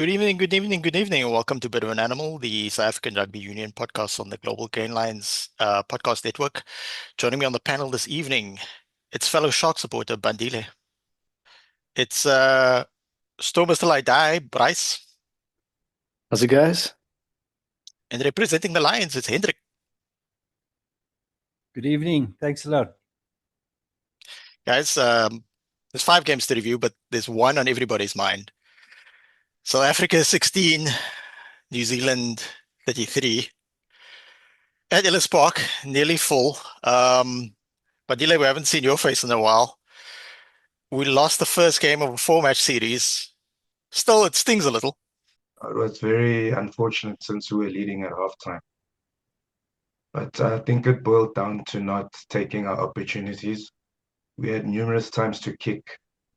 Good evening, good evening, good evening, and welcome to Bit of an Animal, the South African Rugby Union podcast on the Global Gainlines podcast network. Joining me on the panel this evening, it's fellow Shark supporter Bandile. It's Stormers Till I Die, Bryce, How's it, guys? and representing the Lions, it's Hendrik. Good evening. Thanks a lot. Guys, there's 5 games to review, but there's one on everybody's mind. South Africa 16, New Zealand 33. At Ellis Park, nearly full. Bandile, we haven't seen your face in a while. We lost the first game of a 4-match series. Still, it stings a little. It was very unfortunate since we were leading at halftime. But I think it boiled down to not taking our opportunities. We had numerous times to kick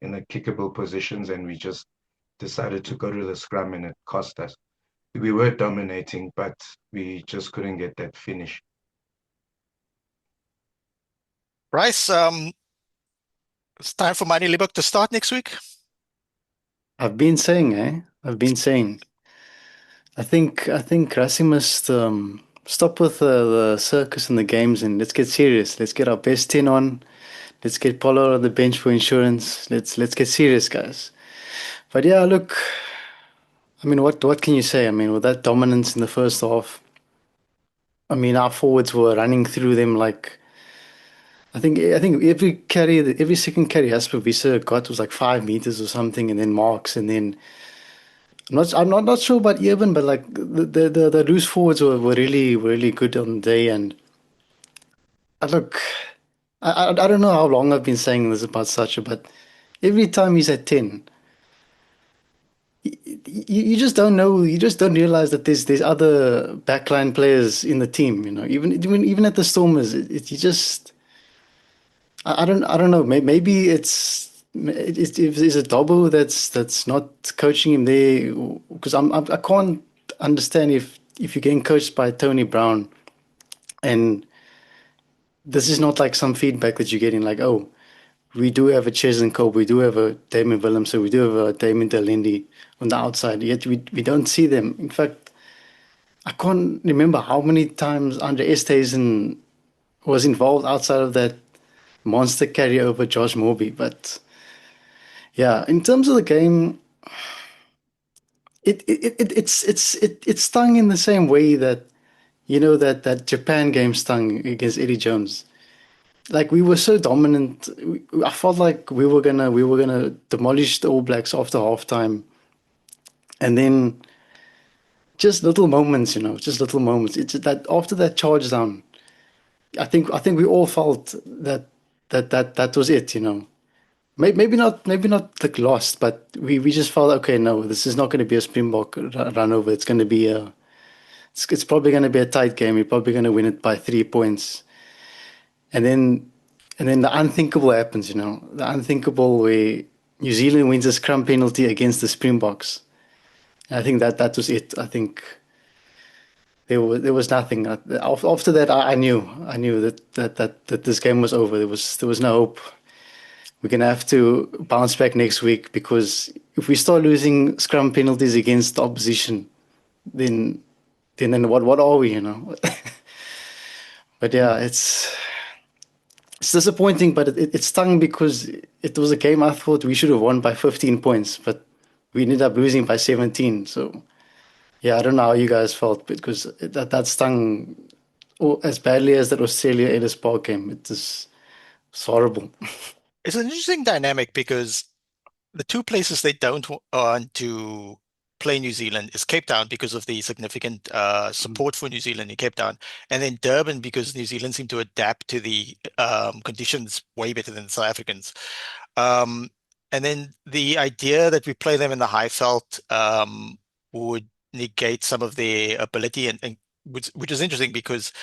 in the kickable positions, and we just decided to go to the scrum, and it cost us. We were dominating, but we just couldn't get that finish. Bryce, it's time for Manny Libok to start next week. I've been saying, I've been saying. I think Rassie must stop with the circus and the games and let's get serious. Let's get our best 10 on. Let's get Polo on the bench for insurance. Let's get serious, guys. But yeah, look, I mean, what can you say? I mean, with that dominance in the first half, I mean, our forwards were running through them like I think every second carry Jasper Wiese got was like 5 meters or something, and then marks, and then I'm not sure about Eben, but like the loose forwards were really good on the day. And look, I don't know how long I've been saying this about Sacha, but every time he's at 10, you just don't know, you just don't realize that there's other backline players in the team. Even at the Stormers, you just I don't know. Maybe is it Dobbo that's not coaching him there, because I can't understand if you're getting coached by Tony Brown and this is not like some feedback that you're getting like, oh, we do have a Ches and Cope, we do have a Damon Willemse, we do have a Damon Delindi on the outside, yet we don't see them. In fact, I can't remember how many times Andre Esthuizen was involved outside of that monster carry over Josh Morby. But yeah, in terms of the game, it stung in the same way that that Japan game stung against Eddie Jones. Like we were so dominant, I felt like we were gonna demolish the All Blacks after halftime, and then just little moments, just little moments. It's that after that charge down, I think we all felt that was it. Maybe not like lost, but we just felt okay. No, this is not going to be a Springbok run over. It's going to be it's probably going to be a tight game. We're probably going to win it by 3 points, and then the unthinkable happens. The unthinkable where New Zealand wins a scrum penalty against the Springboks. And I think that was it. I think there was nothing after that. I knew that this game was over. There was no hope. We're gonna have to bounce back next week, because if we start losing scrum penalties against the opposition, then what are we? But yeah, it's disappointing, but it stung because it was a game I thought we should have won by 15 points, but we ended up losing by 17. So yeah, I don't know how you guys felt, because that stung as badly as that Australia Ellis Park game. It's horrible. It's an interesting dynamic because the two places they don't want to play New Zealand is Cape Town because of the significant support for New Zealand in Cape Town, and then Durban because New Zealand seem to adapt to the conditions way better than South Africans. Um, and then the idea that we play them in the Highveld would negate some of their ability, and which is interesting because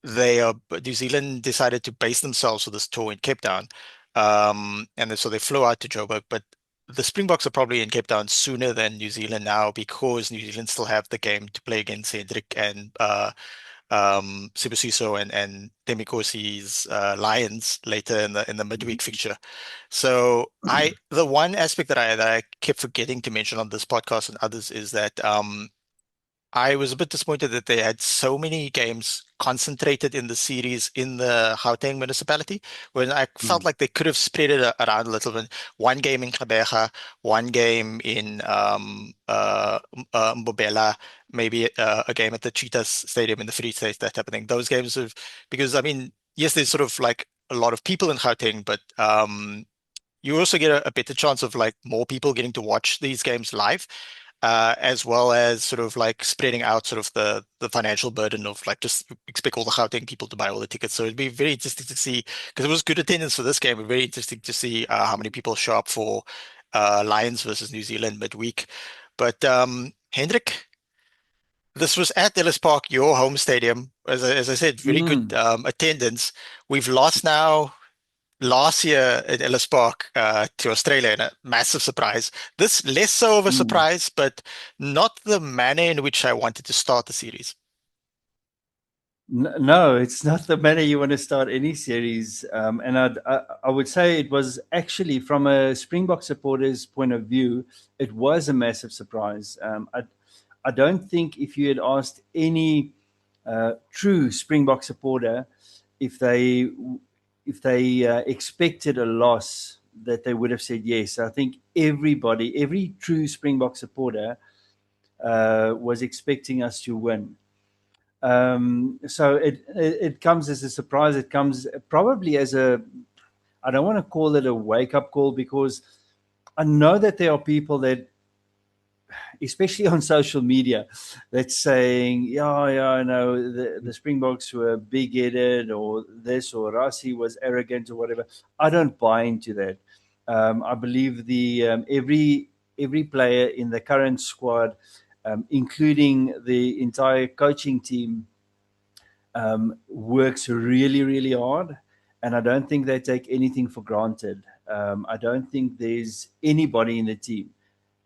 New Zealand decided to base themselves for this tour in Cape Town, and then, so they flew out to Joburg, but the Springboks are probably in Cape Town sooner than New Zealand now because New Zealand still have the game to play against Cedric and Sibusiso and Temikosi's Lions later in the midweek fixture. So the one aspect that I kept forgetting to mention on this podcast and others is that I was a bit disappointed that they had so many games concentrated in the series in the Gauteng municipality, when I felt like they could have spread it around a little bit. One game in Gqeberha, one game in Mbobela, maybe a game at the Cheetahs Stadium in the Free State, that type of thing. Those games of, because I mean, yes, there's sort of like a lot of people in Gauteng, but you also get a better chance of like more people getting to watch these games live, as well as sort of like spreading out sort of the financial burden of like just expect all the Gauteng people to buy all the tickets. So it'd be very interesting to see, because it was good attendance for this game, but very interesting to see how many people show up for Lions versus New Zealand midweek. But Hendrik, this was at Ellis Park, your home stadium. As I said, very good Mm. attendance. We've lost now last year at Ellis Park to Australia in a massive surprise. This less so of a Mm. surprise, but not the manner in which I wanted to start the series. No, it's not the manner you want to start any series. And I would say it was actually, from a Springbok supporter's point of view, it was a massive surprise. I don't think if you had asked any true Springbok supporter if they expected a loss, that they would have said yes. I think every true Springbok supporter was expecting us to win. So it comes as a surprise. It comes probably as I don't want to call it a wake up call, because I know that there are people that, especially on social media, that's saying, yeah, no, the Springboks were big headed, or this, or Rassie was arrogant, or whatever. I don't buy into that. I believe every player in the current squad, including the entire coaching team, works really, really hard, and I don't think they take anything for granted. I don't think there's anybody in the team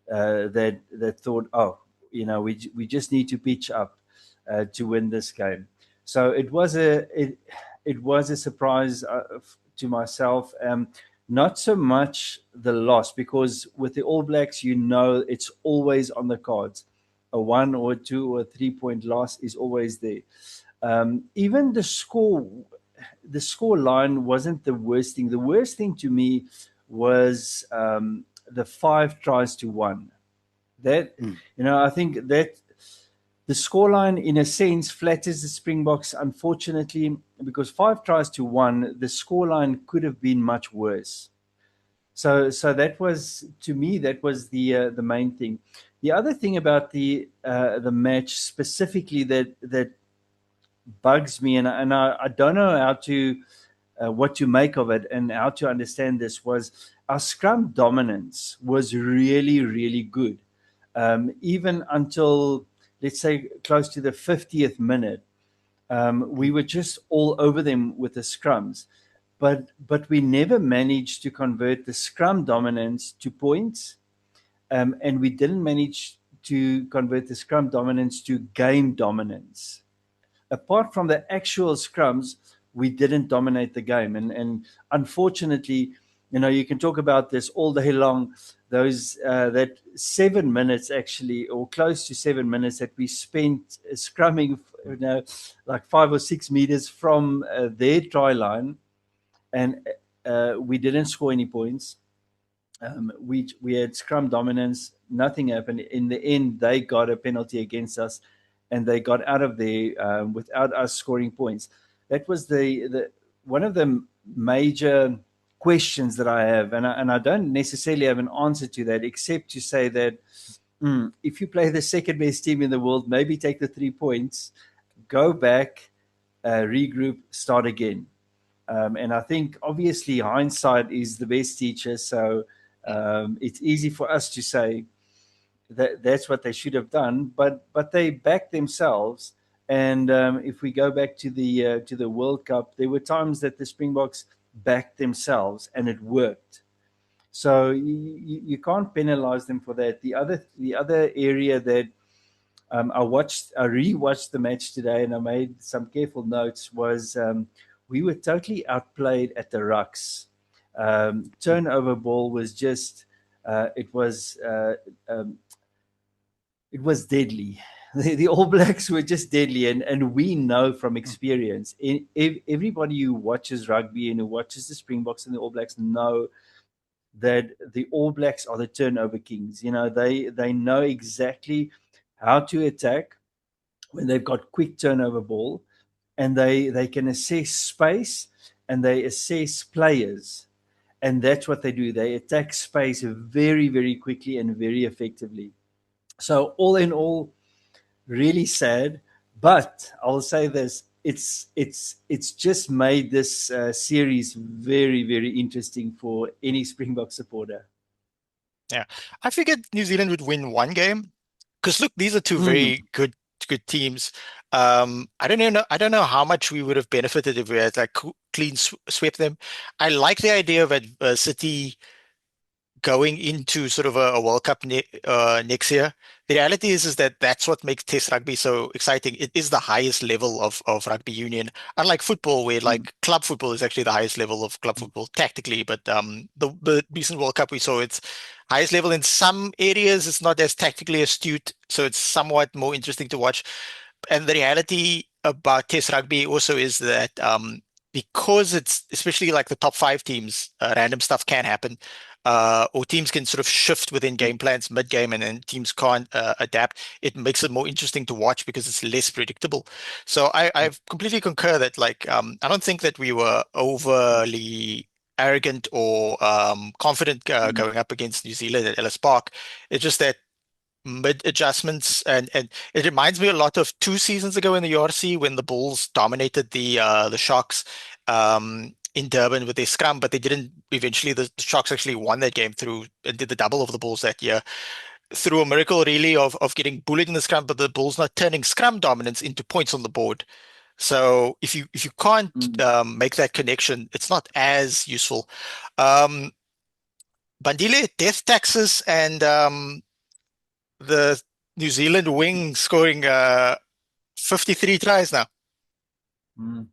that thought, oh, we just need to pitch up to win this game. So it was a surprise to myself. Not so much the loss, because with the All Blacks, it's always on the cards. A 1 or 2 or 3 point loss is always there. Even the score line wasn't the worst thing. The worst thing to me was the 5 tries to 1. That I think that the scoreline, in a sense, flatters the Springboks, unfortunately, because 5 tries to 1, the scoreline could have been much worse. So that was, to me, that was the main thing. The other thing about the match specifically that bugs me, and I don't know how to what to make of it and how to understand this, was our scrum dominance was really, really good. Even until, let's say, close to the 50th minute, we were just all over them with the scrums. But we never managed to convert the scrum dominance to points, and we didn't manage to convert the scrum dominance to game dominance. Apart from the actual scrums, we didn't dominate the game. And unfortunately, you can talk about this all day long. Those that 7 minutes, actually, or close to 7 minutes, that we spent scrumming, like 5 or 6 meters from their try line, and we didn't score any points. We had scrum dominance. Nothing happened. In the end, they got a penalty against us, and they got out of there without us scoring points. That was the one of the major questions that I have, and I don't necessarily have an answer to that, except to say that if you play the second best team in the world, maybe take the 3 points, go back, regroup, start again. And I think, obviously, hindsight is the best teacher. So it's easy for us to say that that's what they should have done, but they backed themselves. And if we go back to the World Cup, there were times that the Springboks backed themselves, and it worked. So you can't penalize them for that. The other area that I rewatched the match today, and I made some careful notes. Was we were totally outplayed at the rucks. Turnover ball was just it was it was deadly. The All Blacks were just deadly, and we know from experience. Everybody who watches rugby and who watches the Springboks and the All Blacks know that the All Blacks are the turnover kings. You know, they know exactly how to attack when they've got quick turnover ball, and they can assess space and they assess players, and that's what they do. They attack space very, very quickly and very effectively. So all in all, really sad. But I'll say this: it's just made this series very, very interesting for any Springbok supporter. Yeah. I figured New Zealand would win one game because look, these are two Mm. very good teams. I don't know how much we would have benefited if we had like clean swept them. I like the idea of City going into sort of a World Cup next year. The reality is that that's what makes Test rugby so exciting. It is the highest level of rugby union, unlike football, where Mm. like club football is actually the highest level of club football tactically. But the recent World Cup we saw, it's highest level in some areas. It's not as tactically astute, so it's somewhat more interesting to watch. And the reality about Test rugby also is that because it's especially like the top five teams, random stuff can happen, or teams can sort of shift within game plans mid-game, and then teams can't adapt. It makes it more interesting to watch because it's less predictable. So I completely concur that like I don't think that we were overly arrogant or confident Mm. going up against New Zealand at Ellis Park. It's just that mid adjustments, and it reminds me a lot of 2 seasons ago in the URC when the Bulls dominated the Sharks in Durban with their scrum, but they didn't. Eventually, the Sharks actually won that game through and did the double of the Bulls that year through a miracle, really, of getting bullied in the scrum, but the Bulls not turning scrum dominance into points on the board. So if you can't Mm. make that connection, it's not as useful. Um, Bandile, death taxes, and the New Zealand wing scoring 53 tries now. Mm.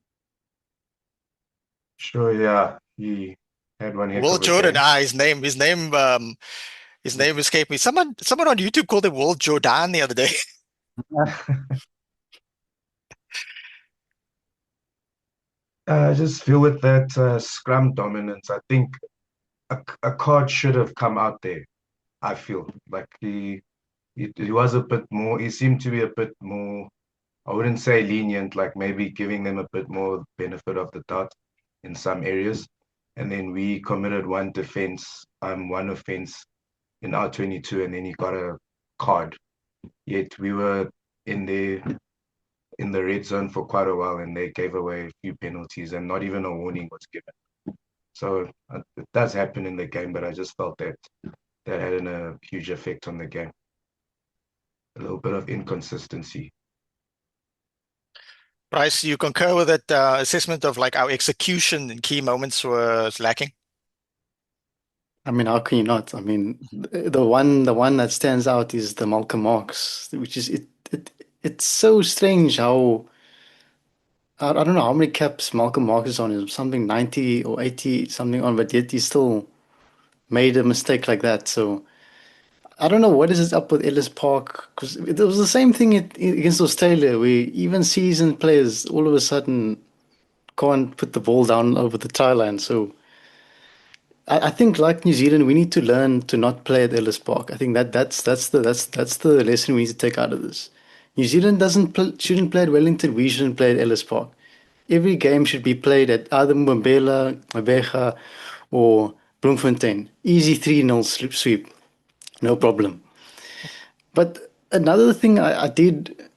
Sure, yeah, he had one heck Will of a Jordan, game. his name escaped me. Someone on YouTube called him Will Jordan the other day. I just feel with that scrum dominance, I think a card should have come out there. I feel like he was a bit more, he seemed to be a bit more, I wouldn't say lenient, like maybe giving them a bit more benefit of the doubt in some areas. And then we committed one offense in R22, and then he got a card. Yet we were in the in the red zone for quite a while, and they gave away a few penalties, and not even a warning was given. So it does happen in the game, but I just felt that that had a huge effect on the game. A little bit of inconsistency. Bryce, you concur with that assessment of like our execution in key moments was lacking? I mean, how can you not? I mean, the one that stands out is the Malcolm Marks, which is it's so strange how I don't know how many caps Malcolm Marks is on, is something 90 or 80 something on, but yet he still made a mistake like that. So I don't know what is it up with Ellis Park, because it was the same thing against Australia, where even seasoned players all of a sudden can't put the ball down over the try line. So I think, like New Zealand, we need to learn to not play at Ellis Park. I think that's the lesson we need to take out of this. New Zealand shouldn't play at Wellington. We shouldn't play at Ellis Park. Every game should be played at either Mbombela, Mabega, or Bloemfontein. Easy 3-0 sweep, no problem. But another thing I did,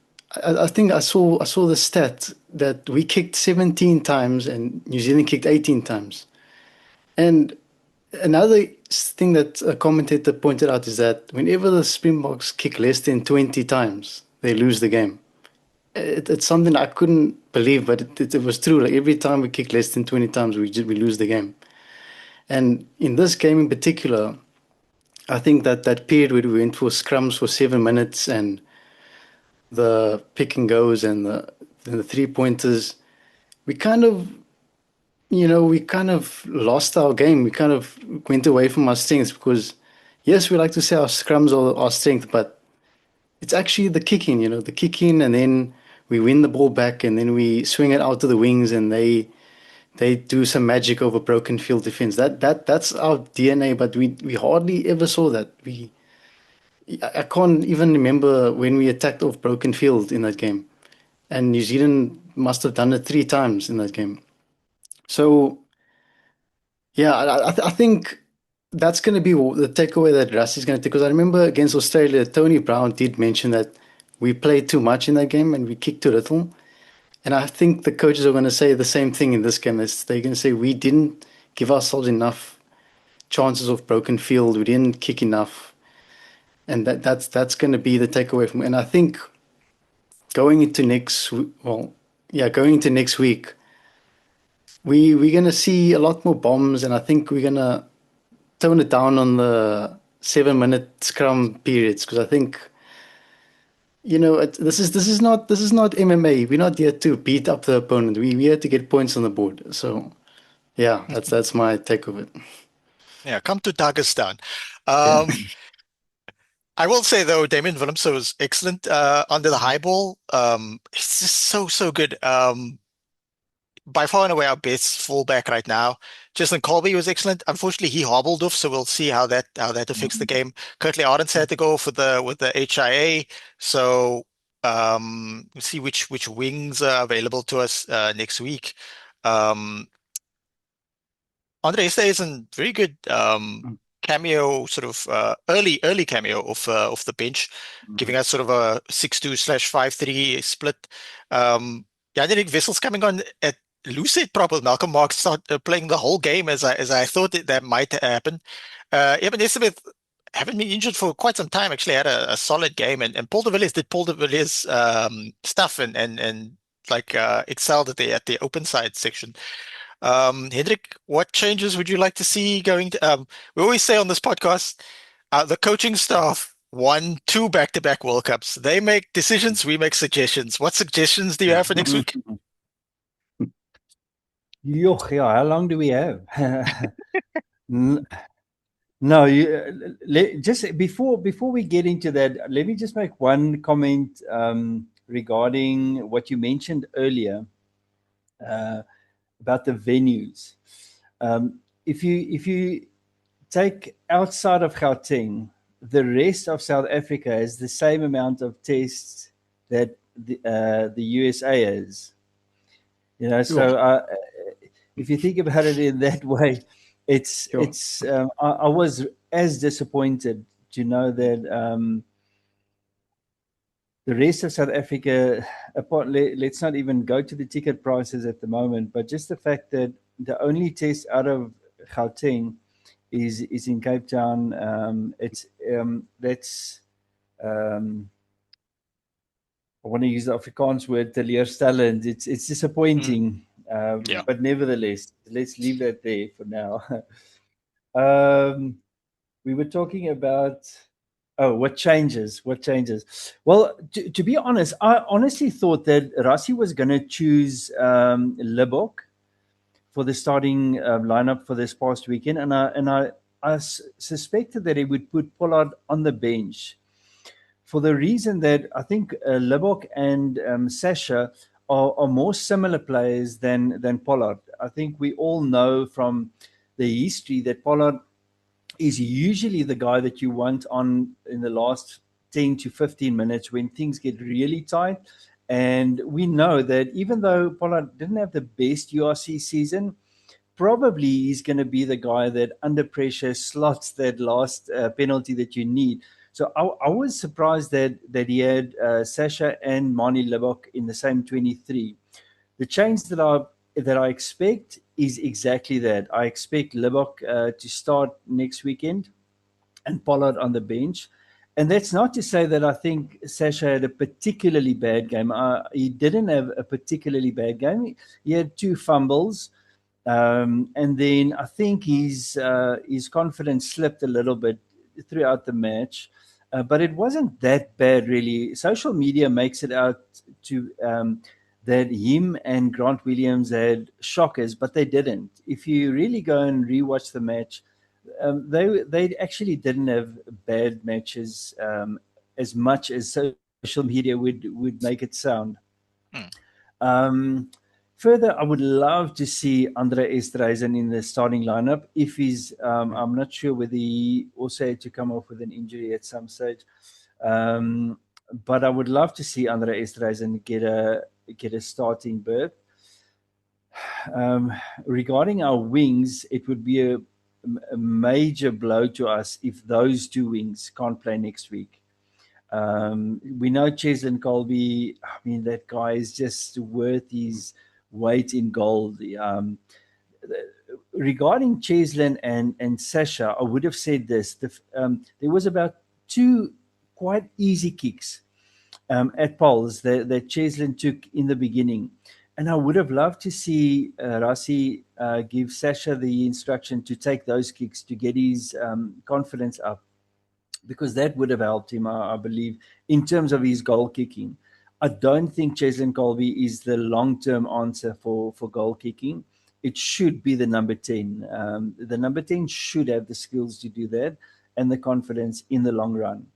I think I saw the stat that we kicked 17 times and New Zealand kicked 18 times. And another thing that a commentator pointed out is that whenever the Springboks kick less than 20 times, they lose the game. It's something I couldn't believe, but it was true. Like every time we kick less than 20 times, we lose the game. And in this game in particular, I think that period where we went for scrums for 7 minutes and the pick and goes and the 3 pointers, we kind of, we kind of lost our game. We kind of went away from our strengths because, yes, we like to say our scrums are our strength, but it's actually the kicking, the kicking, and then we win the ball back, and then we swing it out to the wings, and they do some magic over broken field defense. That's our DNA, but we hardly ever saw that. I can't even remember when we attacked off broken field in that game, and New Zealand must have done it 3 times in that game. So yeah, I think that's going to be the takeaway that Rusty's going to take. Because I remember against Australia, Tony Brown did mention that we played too much in that game and we kicked too little. And I think the coaches are going to say the same thing in this game. They're going to say we didn't give ourselves enough chances of broken field. We didn't kick enough, and that's going to be the takeaway from. And I think going into going into next week, we're going to see a lot more bombs, and I think we're going to tone it down on the 7 minute scrum periods because I think this is not MMA. We're not here to beat up the opponent. We're here to get points on the board. So yeah, that's my take of it. Yeah, come to Dagestan. Yeah. I will say though, Damien Willemse was excellent under the high ball. It's just so good. By far and away our best fullback right now. Justin Colby was excellent. Unfortunately, he hobbled off, so we'll see how that affects the game. Curtly Arendse had to go for with the HIA, so we'll see which wings are available to us next week. Andre Este is a very good cameo, sort of early cameo of the bench, giving us sort of a 6-2/5-3 split. Yannick Wessel's coming on at lucid proper. Malcolm Marx started playing the whole game as I thought that might happen. Eben Esmith haven't been injured for quite some time. Actually had a solid game, and Paul de Villiers did Paul de Villiers stuff and like excelled at the open side section. Hendrik, what changes would you like to see going to? We always say on this podcast, the coaching staff won 2 back-to-back World Cups. They make decisions, we make suggestions. What suggestions do you have for next week? Joch, yeah, how long do we have? No, just before we get into that, let me just make one comment regarding what you mentioned earlier about the venues. If you take outside of Gauteng, the rest of South Africa has the same amount of tests that the USA has. So if you think about it in that way, I was as disappointed to know that the rest of South Africa, let's not even go to the ticket prices at the moment, but just the fact that the only test out of Gauteng is in Cape Town. That's I want to use the Afrikaans word teleurstellend. It's disappointing, but nevertheless, let's leave that there for now. We were talking about what changes. Well, to be honest, I honestly thought that Rassie was going to choose Libbok for the starting lineup for this past weekend, and I suspected that he would put Pollard on the bench for the reason that I think Libbok and Sasha are more similar players than Pollard. I think we all know from the history that Pollard is usually the guy that you want on in the last 10 to 15 minutes when things get really tight. And we know that even though Pollard didn't have the best URC season, probably he's going to be the guy that under pressure slots that last penalty that you need. So I was surprised that he had Sasha and Mani Libbok in the same 23. The change that I expect is exactly that. I expect Libbok to start next weekend and Pollard on the bench. And that's not to say that I think Sasha had a particularly bad game. He didn't have a particularly bad game. He had 2 fumbles. And then I think his confidence slipped a little bit throughout the match. But it wasn't that bad, really. Social media makes it out to that him and Grant Williams had shockers, but they didn't. If you really go and rewatch the match, they actually didn't have bad matches as much as social media would make it sound. Hmm. Um, Further, I would love to see Andre Esterhuizen in the starting lineup. If he's, I'm not sure whether he also had to come off with an injury at some stage. Um, but I would love to see Andre Esterhuizen get a starting berth. Um, Regarding our wings, it would be a major blow to us if those two wings can't play next week. We know Cheslin Colby. I mean, that guy is just worth his weight in gold. Regarding Cheslin and Sasha, I would have said this: there was about two quite easy kicks at poles that Cheslin took in the beginning. And I would have loved to see Rassi give Sasha the instruction to take those kicks to get his confidence up, because that would have helped him, I believe, in terms of his goal kicking. I don't think Cheslin Colby is the long-term answer for goal kicking. It should be the number 10. The number 10 should have the skills to do that and the confidence in the long run.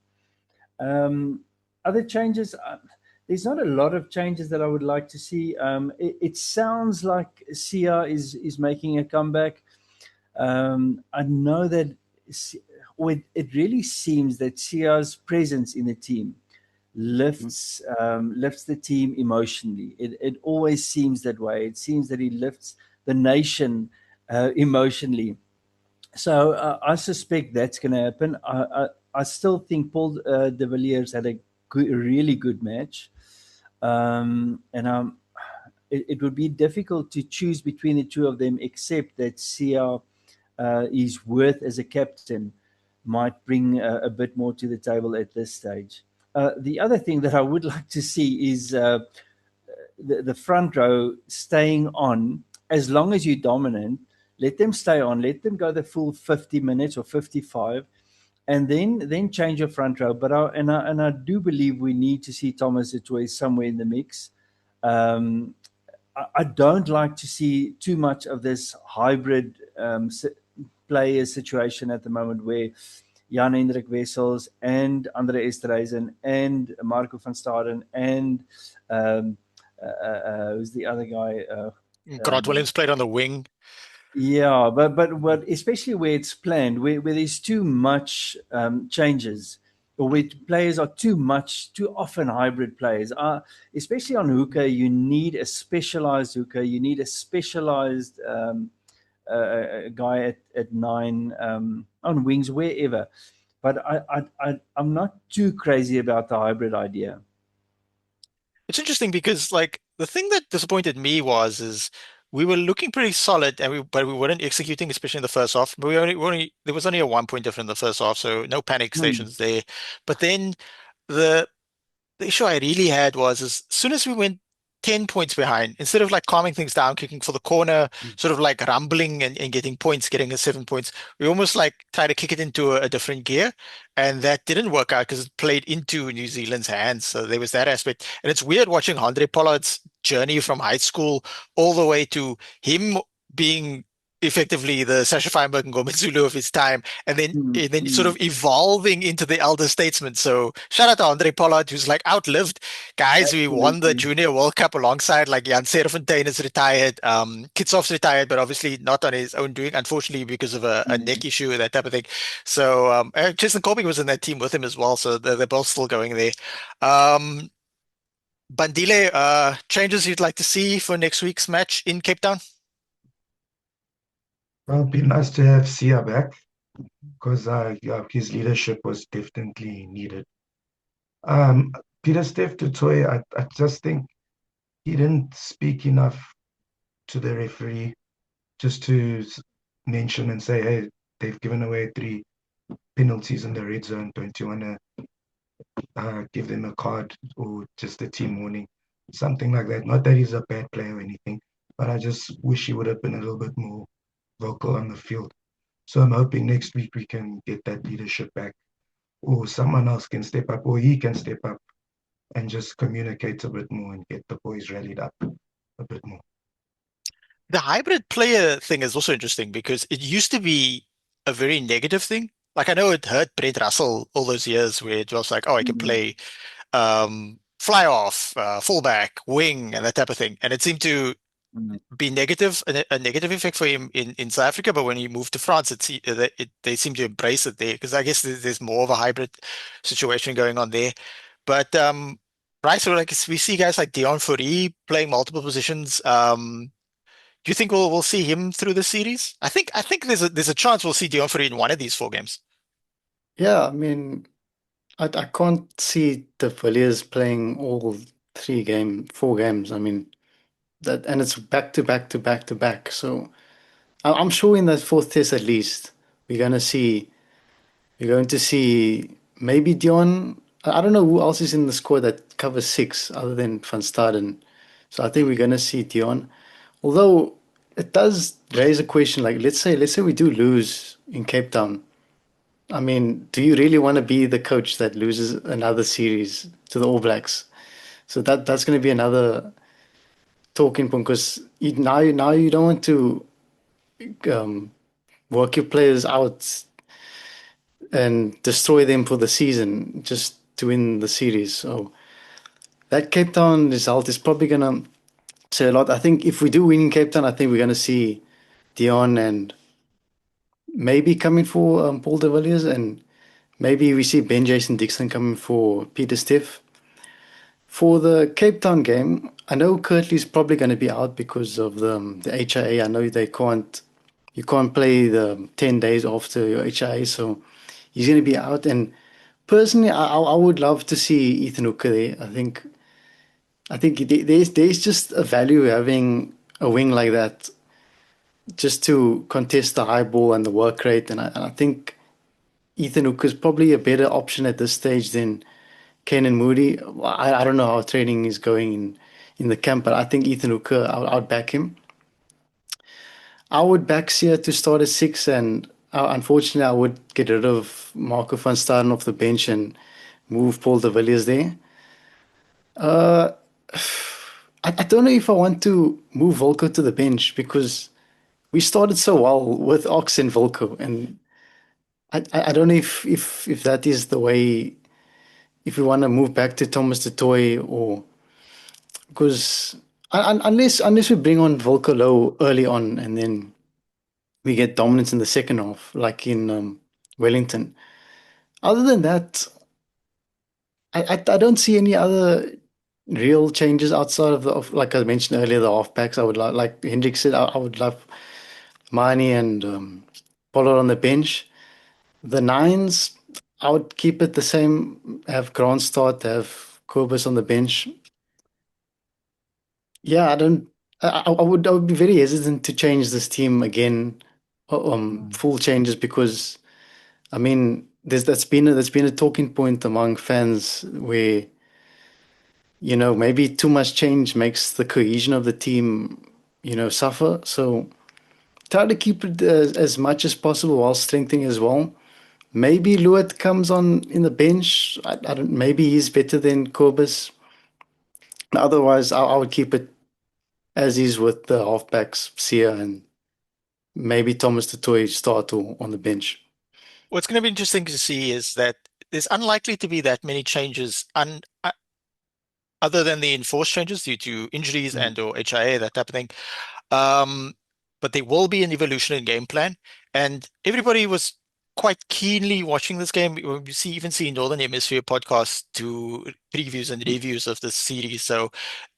Um, Other changes, there's not a lot of changes that I would like to see. It sounds like Sia is making a comeback. I know that it really seems that Sia's presence in the team lifts the team emotionally. It always seems that way. It seems that he lifts the nation emotionally. So I suspect that's going to happen. I still think Paul de Villiers had a really good match, and it would be difficult to choose between the two of them, except that Sia, his worth as a captain, might bring a bit more to the table at this stage. The other thing that I would like to see is the front row staying on. As long as you're dominant, let them stay on, let them go the full 50 minutes or 55, and then change your front row. But I do believe we need to see Thomas Eto'o somewhere in the mix. um, I don't like to see too much of this hybrid player situation at the moment, where Jan Hendrik Wessels and Andre Esterhuizen and Marco van Staden and um, who's the other guy? Grant Um, Williams played on the wing. yeah, but especially where it's planned, where there's too much changes, or where players are too often hybrid players. Especially on hooker, you need a specialized hooker. You need a specialized guy at nine, on wings, wherever. But I'm not too crazy about the hybrid idea. It's interesting because like the thing that disappointed me was is we were looking pretty solid and but we weren't executing, especially in the first half. But there was only a 1 point difference in the first half, so no panic Hmm. stations there. But then the the issue I really had was as soon as we went 10 points behind, instead of like calming things down, kicking for the corner, sort of like rumbling and getting points, getting a 7 points, we almost like tried to kick it into a different gear. And that didn't work out because it played into New Zealand's hands. So there was that aspect. And it's weird watching Andre Pollard's journey from high school all the way to him being effectively the Sasha Feinberg and Gomez Zulu of his time, Hmm. and then sort Hmm. of evolving into the elder statesman. So shout out to Andre Pollard, who's like outlived guys. We won the Absolutely. Junior World Cup alongside like Jan Serfontein is retired, Kitshoff's retired, but obviously not on his own doing, unfortunately because of a Hmm. neck issue, that type of thing. So Jason Colby was in that team with him as well, so they're both still going there. Um, Bandile, changes you'd like to see for next week's match in Cape Town? Well, it'd be nice to have Sia back because yeah, his leadership was definitely needed. Um, Peter Steph Dutoy, I just think he didn't speak enough to the referee just to mention and say, hey, they've given away 3 penalties in the red zone. Don't you want to give them a card or just a team warning? Something like that. Not that he's a bad player or anything, but I just wish he would have been a little bit more vocal on the field. So I'm hoping next week we can get that leadership back. or someone else can step up, or he can step up and just communicate a bit more and get the boys rallied up a bit more. The hybrid player thing is also interesting because it used to be a very negative thing. Like I know it hurt Brent Russell all those years where it was like, oh, I can Mm, play fly off, fullback, wing, and that type of thing. And it seemed to mm, be negative, a negative effect for him in South Africa. But when he moved to France, they seem to embrace it there because I guess there's more of a hybrid situation going on there. But right, so like we see guys like Dion Fourie playing multiple positions. Do you think we'll see him through the series? I think there's a chance we'll see Dion Fourie in one of these 4 games. Yeah, I mean, I can't see the Villiers playing all 4 games. I mean, that, and it's back to back to back to back. So I'm sure in that fourth test at least, we're gonna see we're going to see maybe Dion. I don't know who else is in the squad that covers six other than Van Staden. So I think we're gonna see Dion. Although it does raise a question, like let's say we do lose in Cape Town. I mean, do you really want to be the coach that loses another series to the All Blacks? So that's going to be another talking point because now you don't want to um, work your players out and destroy them for the season just to win the series. So that Cape Town result is probably going to say a lot. I think if we do win in Cape Town, I think we're going to see Dion and maybe coming for Paul de Villiers, and maybe we see Ben Jason Dixon coming for Peter Stiff. For the Cape Town game, I know Kirtley's probably going to be out because of the HIA. I know you can't play the 10 days after your HIA, so he's going to be out. And personally, I would love to see Ethan Hooker there. I think there's just a value having a wing like that just to contest the high ball and the work rate. And I think Ethan Hooker is probably a better option at this stage than Kane Moody. I don't know how training is going in the camp, but I think Ethan Hooker, I'd back him. I would back Sia to start at six, and unfortunately, I would get rid of Marco van Staden off the bench and move Paul de Villiers there. Uh, I don't know if I want to move Volko to the bench because we started so well with Ox and Volko, and I don't know if that is the way, if we want to move back to Thomas de Toy, or because unless we bring on Volker Low early on and then we get dominance in the second half, like in Wellington. Other than that, I don't see any other real changes outside of like I mentioned earlier, the halfbacks. I would like Hendrik said, I would love Mani and Pollard on the bench. The nines, I would keep it the same. Have Grant start, have Kobus on the bench. Yeah, I don't. I would be very hesitant to change this team again, mm, full changes because I mean, that's been a talking point among fans where maybe too much change makes the cohesion of the team suffer. So try to keep it as much as possible while strengthening as well. Maybe Luat comes on in the bench. I don't. Maybe he's better than Corbus. Otherwise, I would keep it as is with the halfbacks, Sia and maybe Thomas Tutoy start or on the bench. What's going to be interesting to see is that there's unlikely to be that many changes other than the enforced changes due to injuries mm, and or HIA, that type of thing. Um, but there will be an evolution in game plan, and everybody was quite keenly watching this game. You even see Northern Hemisphere podcasts do previews and reviews of this series, so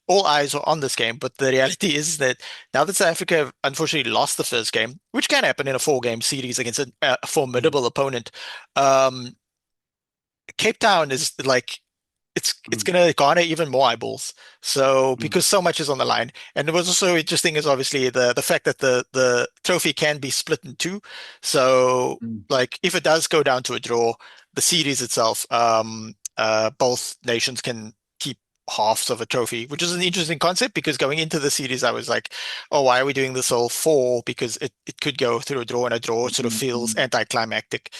all eyes are on this game. But the reality is that now that South Africa unfortunately lost the first game, which can happen in a 4 game series against a mm, formidable opponent, um, Cape Town is like it's mm, going to garner even more eyeballs. So mm, because so much is on the line, and what's also interesting is obviously the fact that the trophy can be split in two. So mm, like if it does go down to a draw, the series itself, both nations can keep halves of a trophy, which is an interesting concept because going into the series, I was like, oh, why are we doing this all four? Because it could go through a draw, and a draw sort of mm, feels mm. anticlimactic.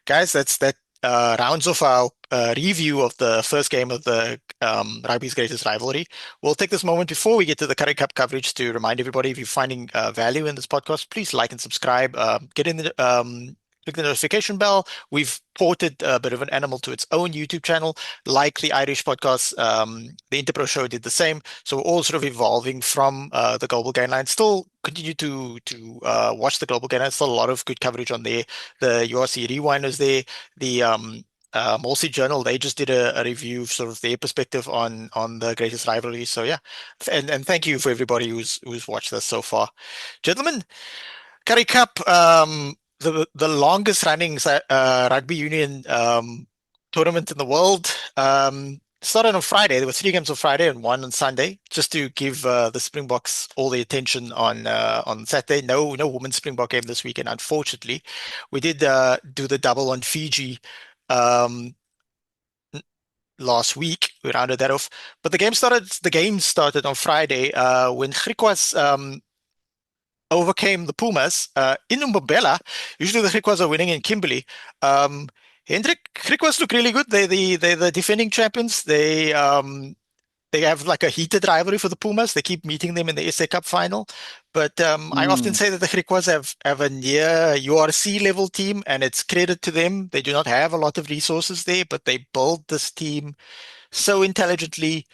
Guys, that's that rounds off our review of the first game of the Rugby's Greatest Rivalry. We'll take this moment before we get to the Currie Cup coverage to remind everybody, if you're finding value in this podcast, please like and subscribe. Get in the click the notification bell. We've ported a bit of an animal to its own YouTube channel, like the Irish podcast. The Interpro show did the same. So we're all sort of evolving from the Global Gainline. Still continue to watch the Global Gainline. Still a lot of good coverage on there. The URC Rewind is there. The Mulsi Journal, they just did a review, sort of their perspective on the greatest rivalry. So yeah, and thank you for everybody who's watched this so far, gentlemen. Currie Cup, the longest running rugby union tournament in the world. Started on Friday. There were 3 games on Friday and 1 on Sunday, just to give the Springboks all the attention on Saturday. No women's Springbok game this weekend, unfortunately. We did do the double on Fiji last week. We rounded that off, but the game started on Friday when Griquas overcame the Pumas in Mbombela. Usually the Griquas are winning in Kimberley. Hendrik, Griquas look really good. They're the defending champions. They have like a heated rivalry for the Pumas. They keep meeting them in the SA Cup final. But I often say that the Griquas have a near URC level team, and it's credit to them. They do not have a lot of resources there, but they build this team so intelligently,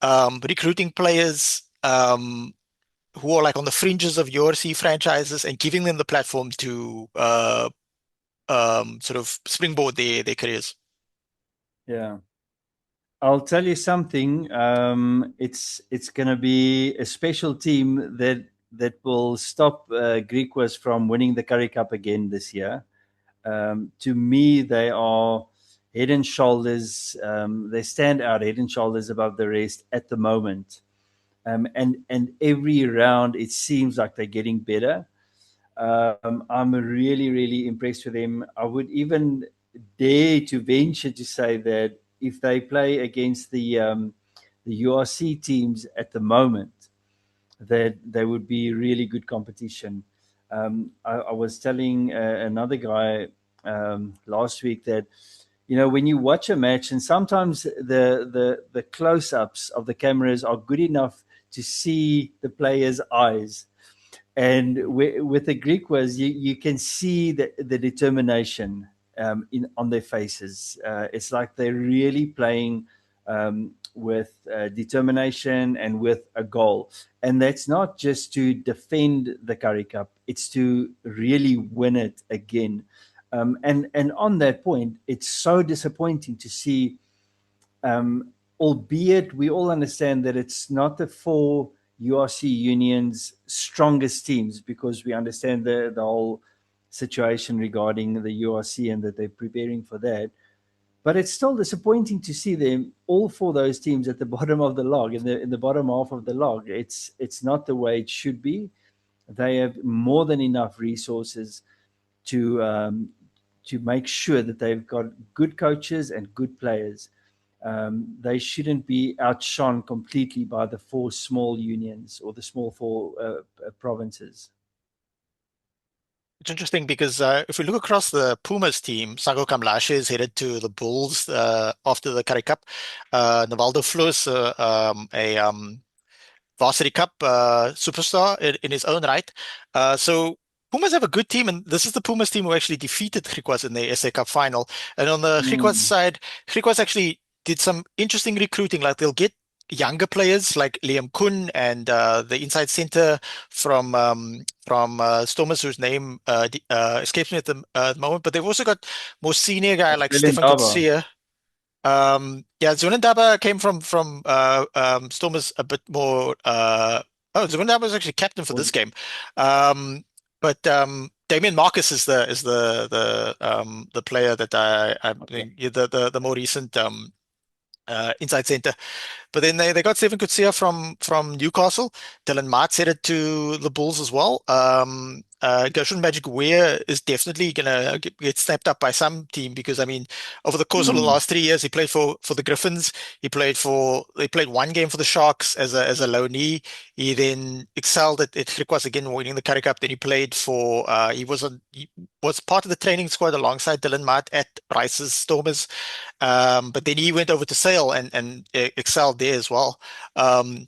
recruiting players who are like on the fringes of URC franchises and giving them the platform to sort of springboard their careers. Yeah. I'll tell you something. It's going to be a special team that will stop Griquas from winning the Currie Cup again this year. To me, they are head and shoulders. They stand out head and shoulders above the rest at the moment. And every round, it seems like they're getting better. I'm really, really impressed with them. I would even dare to venture to say that if they play against the URC teams at the moment, that they would be really good competition. I was telling another guy last week that, you know, when you watch a match, and sometimes the close-ups of the cameras are good enough to see the players' eyes. And with the Griquas, you can see the determination on their faces. It's like they're really playing with determination and with a goal. And that's not just to defend the Currie Cup, it's to really win it again. And on that point, it's so disappointing to see, albeit we all understand that it's not the 4 URC unions strongest teams, because we understand the whole situation regarding the URC and that they're preparing for that. But it's still disappointing to see them, all 4 those teams, at the bottom of the log, in the bottom half of the log. It's not the way it should be. They have more than enough resources to make sure that they've got good coaches and good players. They shouldn't be outshone completely by the 4 small unions or the small 4 provinces. It's interesting because if we look across the Pumas team, Sago Kamlashe is headed to the Bulls after the Currie Cup. Navaldo Flores, a Varsity Cup superstar in his own right. So Pumas have a good team, and this is the Pumas team who actually defeated Griquas in the SA Cup final. And on the Griquas side, Griquas actually did some interesting recruiting. Like they'll get younger players like Liam Kun and the inside center from Stormers, whose name escapes me at the moment. But they've also got more senior guy like Stefan Kutsia. Yeah, Zunandaba came from Stormers a bit more. Zunandaba was actually captain for this game. But Damien Marcus is the player that I think the more recent inside center. But then they got Stephen Kutsia from Newcastle. Dylan Martz headed to the Bulls as well. Gershon Magic Weir is definitely gonna get snapped up by some team because I mean, over the course of the last 3 years, he played for the Griffins. They played one game for the Sharks as a loanee. He then excelled at Griquas again, winning the Currie Cup. Then he was part of the training squad alongside Dylan Mart at Rice's Stormers. But then he went over to Sale and excelled there as well.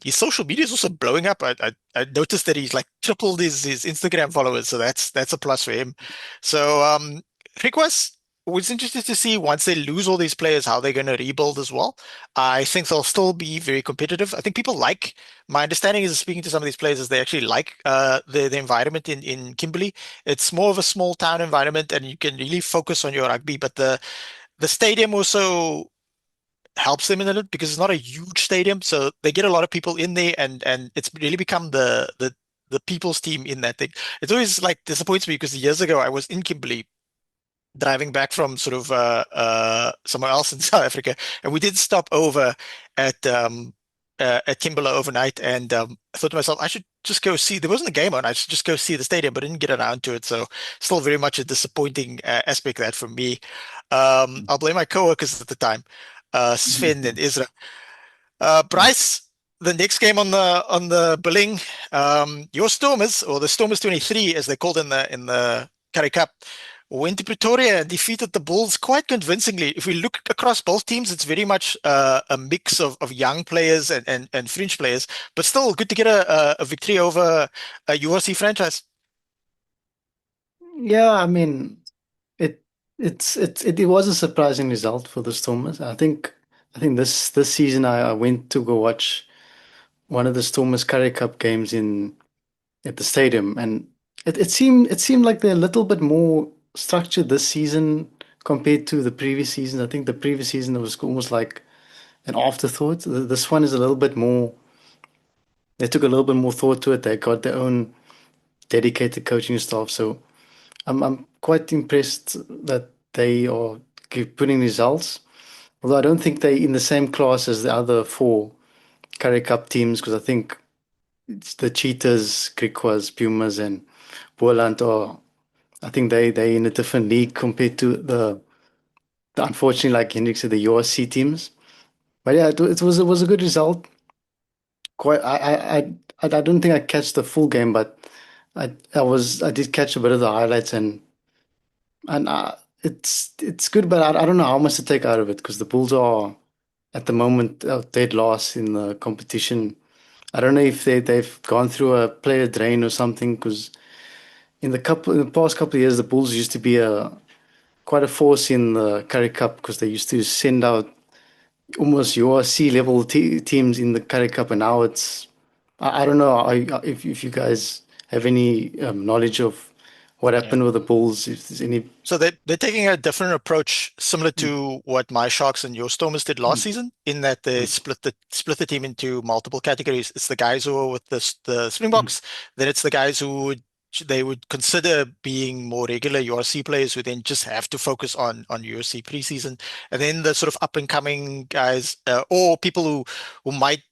His social media is also blowing up. I noticed that he's like tripled his Instagram followers, so that's a plus for him. So Request was interested to see once they lose all these players how they're going to rebuild as well. I think they'll still be very competitive. I think people like my understanding is speaking to some of these players is they actually like the environment in Kimberley. It's more of a small town environment and you can really focus on your rugby, but the stadium also helps them in a little because it's not a huge stadium, so they get a lot of people in there, and it's really become the people's team in that thing. It's always like disappoints me because years ago I was in Kimberley driving back from sort of somewhere else in South Africa, and we did stop over at at Kimberley overnight, and I thought to myself I should just go see. There wasn't a game on. I should just go see the stadium, but I didn't get around to it. So still very much a disappointing aspect of that for me. I'll blame my coworkers at the time, Sven and Ezra. Bryce, the next game on the billing, your Stormers or the Stormers 23, as they called in the Currie Cup, went to Pretoria and defeated the Bulls quite convincingly. If we look across both teams, it's very much a mix of young players and fringe players, but still good to get a victory over a URC franchise. Yeah, I mean, it it was a surprising result for the Stormers. I think this season I went to go watch one of the Stormers Currie Cup games in at the stadium, and it seemed like they're a little bit more structured this season compared to the previous season. I think the previous season it was almost like an afterthought. This one is a little bit more. They took a little bit more thought to it. They got their own dedicated coaching staff. So I'm quite impressed that they are putting results. Although I don't think they're in the same class as the other four Currie Cup teams, because I think it's the Cheetahs, Griquas, Pumas, and Boland are. I think they in a different league compared to the unfortunately, like Hendrik said, the URC teams. But yeah, it was a good result. Quite, I don't think I catch the full game, but I did catch a bit of the highlights, and it's good, but I don't know how much to take out of it because the Bulls are at the moment dead last in the competition. I don't know if they've gone through a player drain or something because in the past couple of years the Bulls used to be a quite a force in the Currie Cup because they used to send out almost your C level teams in the Currie Cup, and now I don't know if you guys have any knowledge of what Yeah. happened with the Bulls. If there's any. So they're taking a different approach, similar to what my Sharks and your Stormers did last Mm, season, in that they mm, split the team into multiple categories. It's the guys who are with the mm, Springboks, then it's the guys they would consider being more regular URC players who then just have to focus on URC preseason, and then the sort of up and coming guys or people who might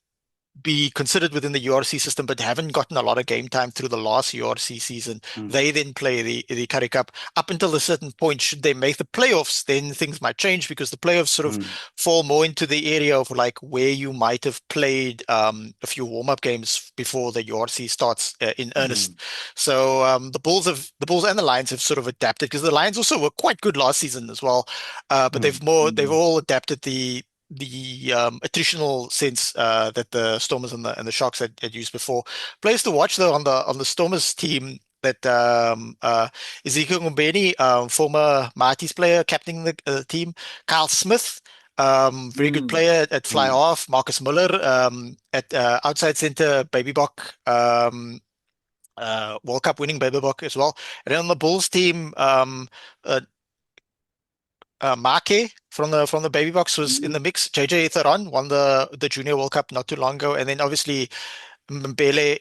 be considered within the URC system but haven't gotten a lot of game time through the last URC season. mm, They then play the Currie Cup up until a certain point. Should they make the playoffs, then things might change because the playoffs sort of mm, fall more into the area of like where you might have played a few warm-up games before the URC starts in mm, earnest. So the Bulls and the Lions have sort of adapted because the Lions also were quite good last season as well, but mm, they've all adapted the attritional sense that the Stormers and the Sharks had used before. Players to watch though on the Stormers team that Ezekiel Ngombeni, former Marty's player, captaining the team. Kyle Smith, very good mm, player at fly mm, half. Marcus Muller at outside center, Baby Bok. World Cup winning Baby Bok as well. And then on the Bulls team, uh, Make from the Baby Box was in mm, the mix. JJ Theron won the Junior World Cup not too long ago, and then obviously Mbele,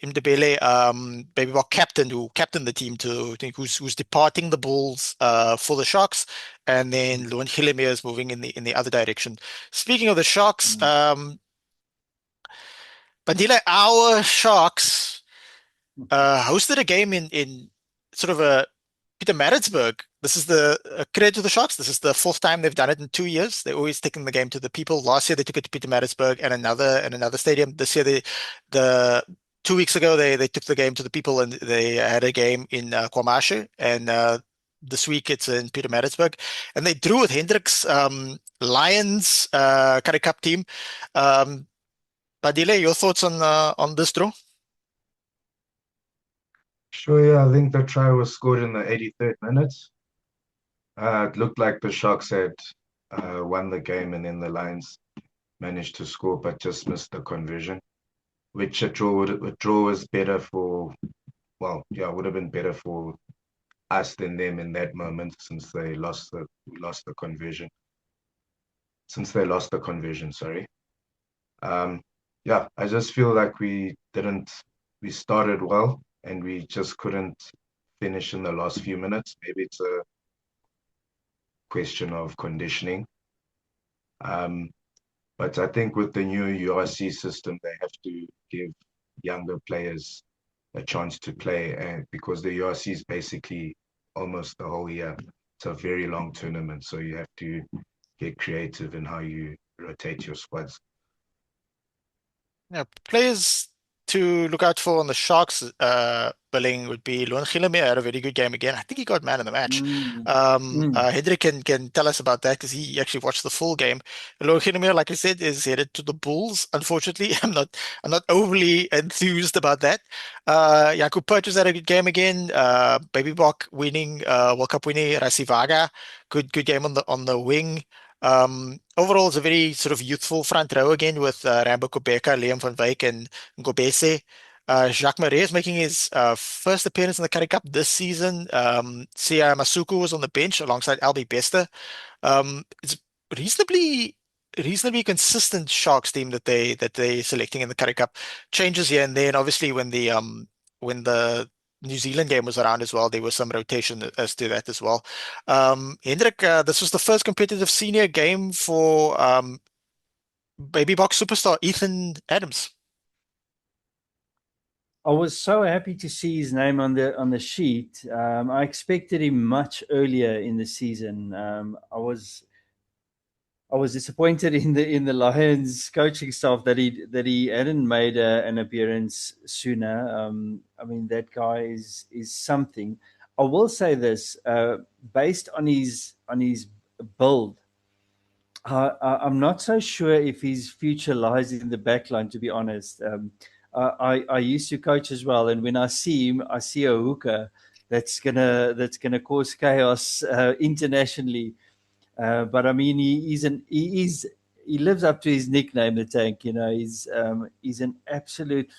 Baby Box captain who captained the team to I think who's departing the Bulls for the Sharks, and then Lewin Hillemeier is moving in the other direction. Speaking of the Sharks, mm, Bandile, our Sharks hosted a game in sort of a Pietermaritzburg. This is the credit to the Sharks. This is the fourth time they've done it in 2 years. They're always taking the game to the people. Last year they took it to Pietermaritzburg and another stadium. This year the 2 weeks ago they took the game to the people and they had a game in KwaMashu, and this week it's in Pietermaritzburg, and they drew with Hendrik's Lions Currie Cup team. Badile, your thoughts on this draw? Sure, yeah, I think the try was scored in the 83rd minute. It looked like the Sharks had won the game, and then the Lions managed to score but just missed the conversion, which a draw was better for, well, yeah, would have been better for us than them in that moment, since they lost the conversion. Sorry. Yeah, I just feel like we started well and we just couldn't finish in the last few minutes. Maybe it's a question of conditioning. But I think with the new URC system, they have to give younger players a chance to play, and because the URC is basically almost the whole year. It's a very long tournament, so you have to get creative in how you rotate your squads. Yeah, players to look out for on the Sharks billing would be Loan Gilame had a very good game again. I think he got man of the match. Hendrik can tell us about that because he actually watched the full game. Loan Gilame, like I said, is headed to the Bulls. Unfortunately, I'm not overly enthused about that. Jakub Purchase had a good game again. Baby Bok winning, World Cup winning, Rasivaga, good game on the wing. Overall, it's a very sort of youthful front row again with Rambo Kobeka, Liam van Wyk, and Ngobese. Jacques Marais is making his first appearance in the Currie Cup this season. Sia Masuku was on the bench alongside Albie Bester. It's reasonably consistent Sharks team that they selecting in the Currie Cup. Changes here and then. Obviously, when the New Zealand game was around as well, there was some rotation as to that as well. Hendrik, this was the first competitive senior game for Baby Box superstar Ethan Adams. I was so happy to see his name on the sheet. I expected him much earlier in the season. I was disappointed in the Lions coaching staff that he hadn't made an appearance sooner. I mean, that guy is something. I will say this, based on his build, I'm not so sure if his future lies in the backline, to be honest. I used to coach as well, and when I see him, I see a hooker that's gonna cause chaos internationally. But I mean, he lives up to his nickname, the Tank. You know, he's an absolute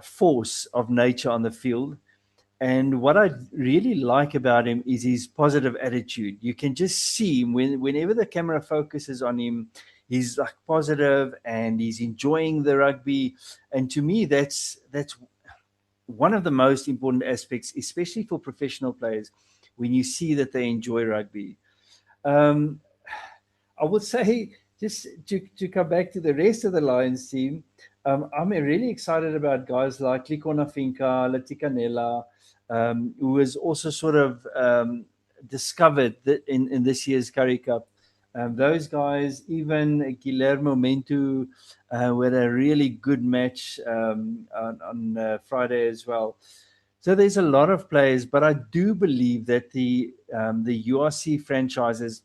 force of nature on the field. And what I really like about him is his positive attitude. You can just see him whenever the camera focuses on him, he's like positive and he's enjoying the rugby. And to me, that's one of the most important aspects, especially for professional players, when you see that they enjoy rugby. I would say, just to come back to the rest of the Lions team, I'm really excited about guys like Likona Finca, Laticanella, who was also sort of discovered in this year's Currie Cup. Those guys, even Guillermo Mentu, who had a really good match on Friday as well. So there's a lot of players, but I do believe that the URC franchises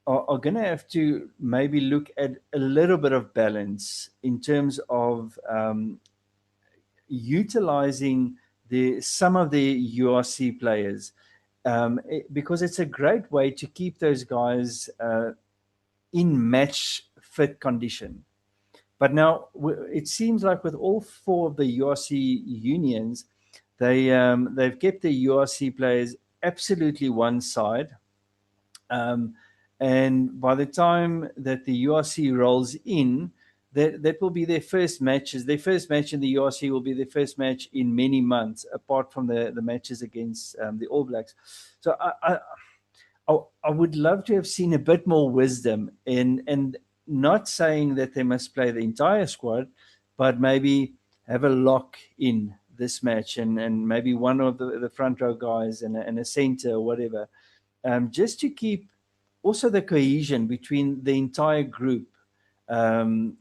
are going to have to maybe look at a little bit of balance in terms of utilizing some of the URC players, because it's a great way to keep those guys in match fit condition. But now it seems like with all four of the URC unions, they've kept the URC players absolutely one side. And by the time that the URC rolls in, that will be their first matches. Their first match in the URC will be their first match in many months, apart from the matches against the All Blacks. So I would love to have seen a bit more wisdom and not saying that they must play the entire squad, but maybe have a lock in this match, and maybe one of the front row guys and a center or whatever, just to keep also the cohesion between the entire group, um,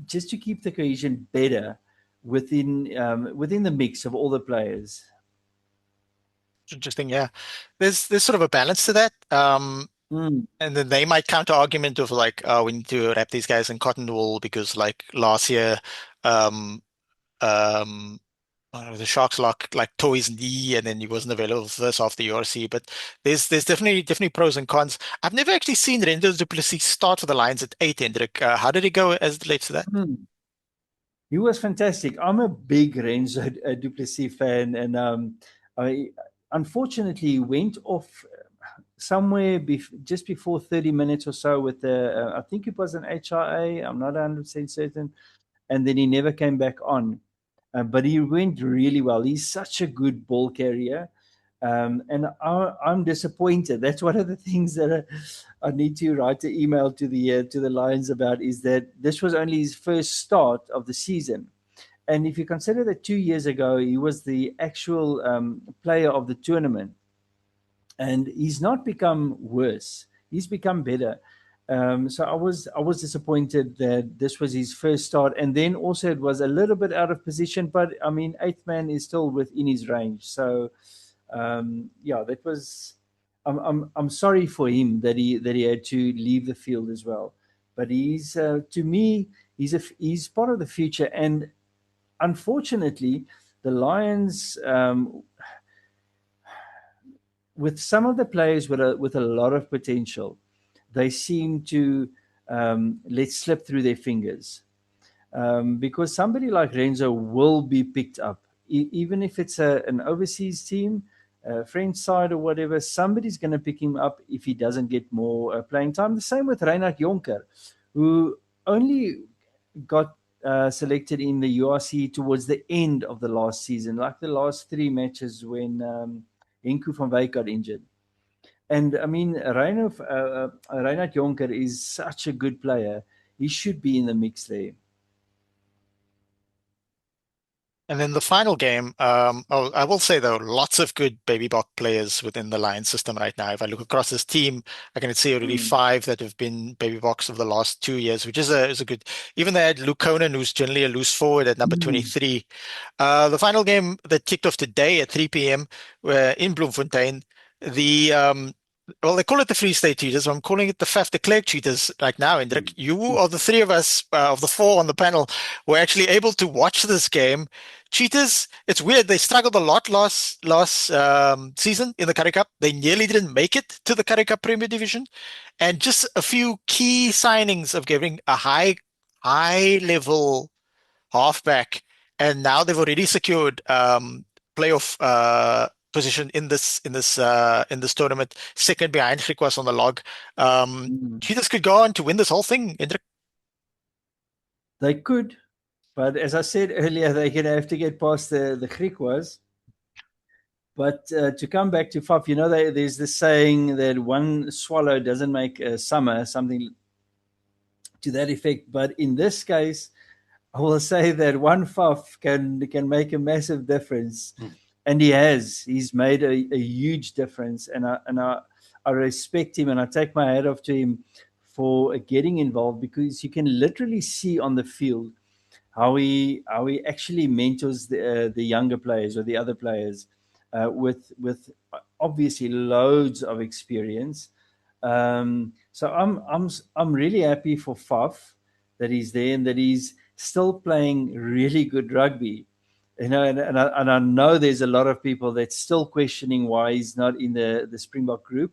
just to keep the cohesion better within the mix of all the players. Interesting. Yeah. There's sort of a balance to that. Mm. And then they might counter argument of like, oh, we need to wrap these guys in cotton wool because like last year, um, um, the Sharks like tore his knee and then he wasn't available for this after the URC. But there's definitely pros and cons. I've never actually seen Rendo du Plessis start for the Lions at 8, Hendrik. How did he go as it relates to that? Mm. He was fantastic. I'm a big Renzo du Plessis fan, and I unfortunately went off somewhere just before 30 minutes or so with the I think it was an HRA. I'm not 100% certain, and then he never came back on. But he went really well. He's such a good ball carrier. And I'm disappointed. That's one of the things that I need to write an email to the Lions about, is that this was only his first start of the season. And if you consider that 2 years ago he was the actual player of the tournament, and he's not become worse, he's become better. So I was disappointed that this was his first start, and then also it was a little bit out of position. But I mean, eighth man is still within his range. So yeah, that was. I'm sorry for him that he had to leave the field as well. But he's to me he's part of the future, and unfortunately, the Lions. With some of the players with a lot of potential, they seem to let slip through their fingers. Because somebody like Renzo will be picked up, even if it's an overseas team, French side or whatever. Somebody's going to pick him up if he doesn't get more playing time. The same with Reinhard Jonker, who only got selected in the URC towards the end of the last season, like the last 3 matches when Henku van Wyk got injured. And I mean, Reinhard Jonker is such a good player. He should be in the mix there. And then the final game, oh, I will say though, lots of good baby Bok players within the Lions system right now. If I look across this team, I can see already 5 that have been baby Boks over the last 2 years, which is a good. Even they had Luke Conan, who's generally a loose forward at number 23. The final game that kicked off today at 3 p.m. In Bloemfontein, the well, they call it the Free State Cheaters. I'm calling it the Faf de Klerk Cheaters right now. Hendrik, you are the 3 of us, of the 4 on the panel, were actually able to watch this game. Cheetahs, it's weird. They struggled a lot last season in the Currie Cup. They nearly didn't make it to the Currie Cup Premier Division, and just a few key signings of giving a high level halfback, and now they've already secured playoff position in this tournament, second behind Griquas on the log. Cheetahs could go on to win this whole thing, Hendrik. They could, but as I said earlier, they're going to have to get past the Griquas. But to come back to Faf, there's this saying that one swallow doesn't make a summer, something to that effect. But in this case, I will say that one Faf can make a massive difference, and he has. He's made a huge difference, and I respect him, and I take my hat off to him for getting involved, because you can literally see on the field how he actually mentors the younger players or the other players with obviously loads of experience. So I'm really happy for Faf that he's there and that he's still playing really good rugby. And I know there's a lot of people that's still questioning why he's not in the Springbok group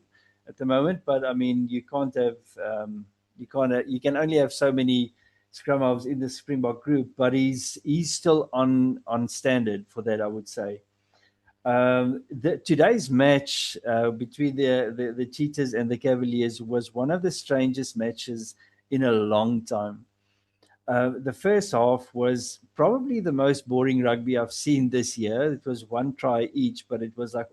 at the moment. But I mean, you can't have you can only have so many scrum halves in the Springbok group. But he's still on standard for that, I would say. Today's match between the Cheetahs and the Cavaliers was one of the strangest matches in a long time. The first half was probably the most boring rugby I've seen this year. It was one try each, but it was like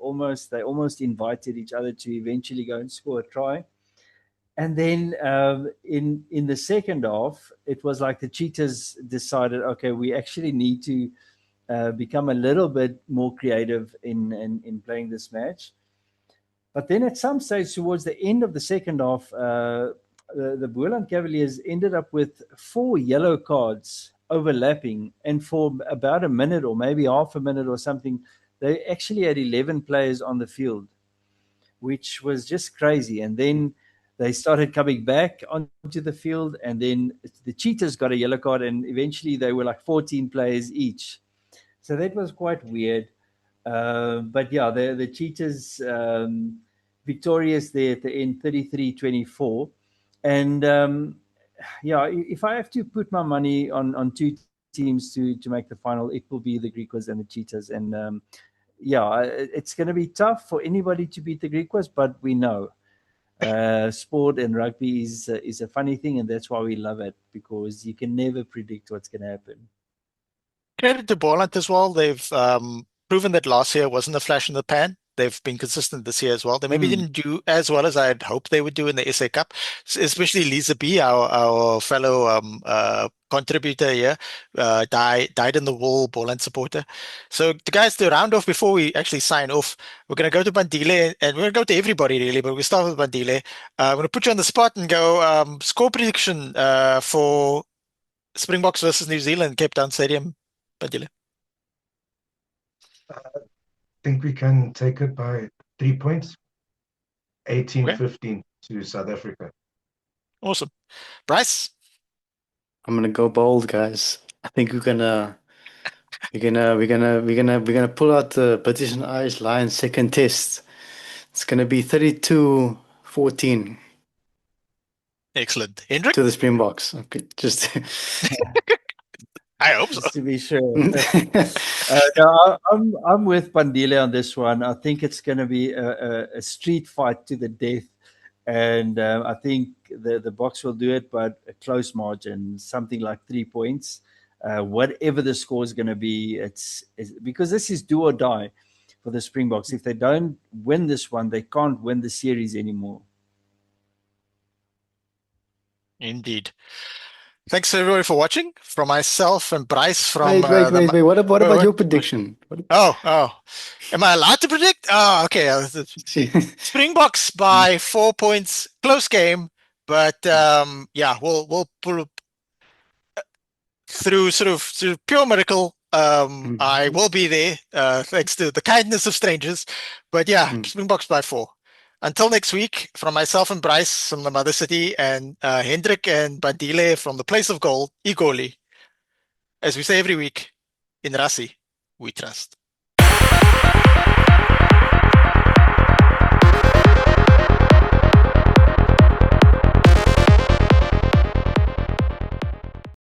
they almost invited each other to eventually go and score a try. And then in the second half, it was like the Cheetahs decided, okay, we actually need to become a little bit more creative in playing this match. But then at some stage towards the end of the second half, the Boland Cavaliers ended up with 4 yellow cards overlapping, and for about a minute or maybe half a minute or something, they actually had 11 players on the field, which was just crazy. And then they started coming back onto the field, and then the Cheetahs got a yellow card, and eventually they were like 14 players each. So that was quite weird. But yeah, the Cheetahs victorious there at the end, 33-24. And yeah, if I have to put my money on 2 teams to make the final, it will be the Griquas and the Cheetahs. And yeah, it's going to be tough for anybody to beat the Griquas, but we know sport and rugby is a funny thing, and that's why we love it, because you can never predict what's going to happen. Credit to Borland as well. They've proven that last year wasn't a flash in the pan. They've been consistent this year as well. They maybe didn't do as well as I'd hoped they would do in the SA Cup, especially Lisa B, our fellow contributor here, died in the wool Borland supporter. So the guys, to round off before we actually sign off, we're going to go to Bandile, and we're going to go to everybody really, but we start with Bandile. I'm going to put you on the spot and go score prediction for Springboks versus New Zealand, Cape Town Stadium. Bandile. I think we can take it by 3 points, 18-15 to South Africa. Awesome. Bryce? I'm gonna go bold, guys. I think we're gonna pull out the British and Irish Lions second test. It's gonna be 32-14 Excellent. Hendrik? to the Springboks. Okay, just I hope so. Just to be sure. No, I'm with Bandile on this one. I think it's going to be a street fight to the death, and I think the Boks will do it, but a close margin, something like 3 points. Whatever the score is going to be, it's because this is do or die for the Springboks. If they don't win this one, they can't win the series anymore. Indeed. Thanks everybody for watching. From myself and Bryce from wait. What about your what? prediction? Oh. Am I allowed to predict? Oh, okay. Springboks by 4 points. Close game. But yeah, we'll pull through through pure miracle. I will be there, thanks to the kindness of strangers. But yeah, Springboks by 4. Until next week, from myself and Bryce from the Mother City, and Hendrik and Bandile from the Place of Gold, Igoli. As we say every week, in Rasi, we trust.